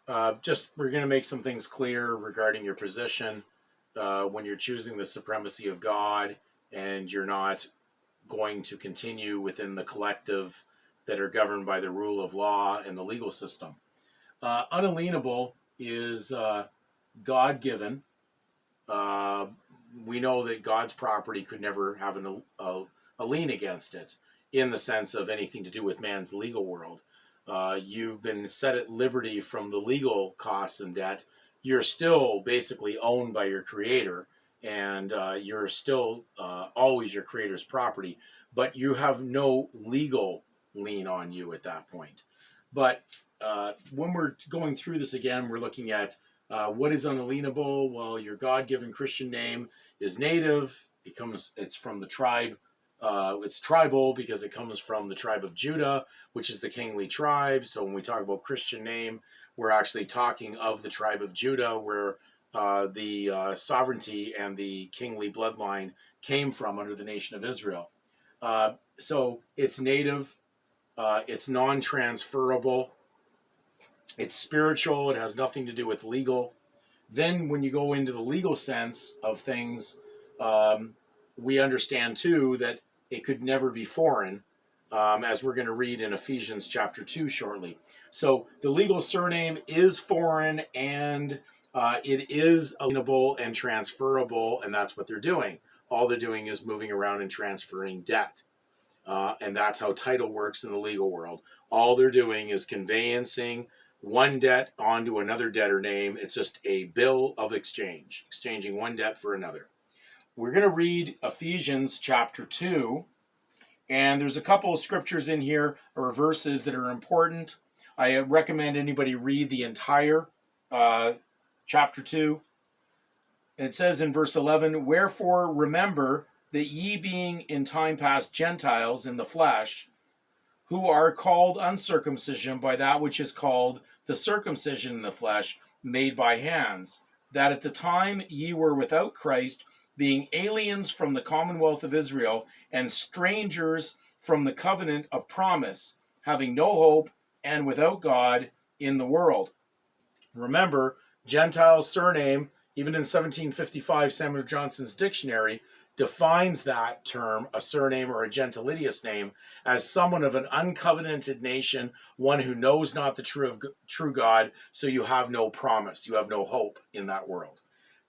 We're going to make some things clear regarding your position when you're choosing the supremacy of God and you're not going to continue within the collective that are governed by the rule of law and the legal system. Unalienable is God given. Uh, we know that God's property could never have a lien against it in the sense of anything to do with man's legal world. You've been set at liberty from the legal costs and debt. You're still basically owned by your creator, and you're still always your creator's property, but you have no legal lien on you at that point. But when we're going through this again, we're looking at what is unalienable. Well, your God-given Christian name is native. It's from the tribe. It's tribal because it comes from the tribe of Judah, which is the kingly tribe. So when we talk about Christian name, we're actually talking of the tribe of Judah, where the sovereignty and the kingly bloodline came from under the nation of Israel. So it's native, it's non-transferable, it's spiritual, it has nothing to do with legal. Then when you go into the legal sense of things, we understand too that it could never be foreign, as we're going to read in Ephesians chapter 2 shortly. So the legal surname is foreign, and it is alienable and transferable, and that's what they're doing. All they're doing is moving around and transferring debt. And that's how title works in the legal world. All they're doing is conveyancing one debt onto another debtor name. It's just a bill of exchange, exchanging one debt for another. We're going to read Ephesians chapter 2, and there's a couple of scriptures in here, or verses, that are important. I recommend anybody read the entire chapter 2. It says in verse 11, "Wherefore remember that ye being in time past Gentiles in the flesh, who are called uncircumcision by that which is called the circumcision in the flesh, made by hands, that at the time ye were without Christ, being aliens from the commonwealth of Israel, and strangers from the covenant of promise, having no hope, and without God in the world." Remember, Gentile surname, even in 1755, Samuel Johnson's dictionary, defines that term, a surname or a gentilidious name, as someone of an uncovenanted nation, one who knows not the true God, so you have no promise, you have no hope in that world.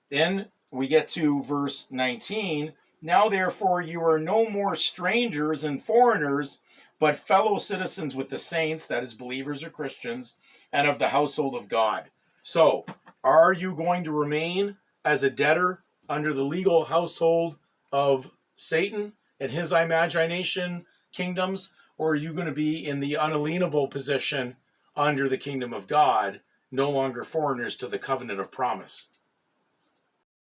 Then we get to verse 19, "Now therefore you are no more strangers and foreigners, but fellow citizens with the saints," that is believers or Christians, "and of the household of God." So, are you going to remain as a debtor under the legal household of Satan and his imagination kingdoms, or are you going to be in the unalienable position under the kingdom of God, no longer foreigners to the covenant of promise?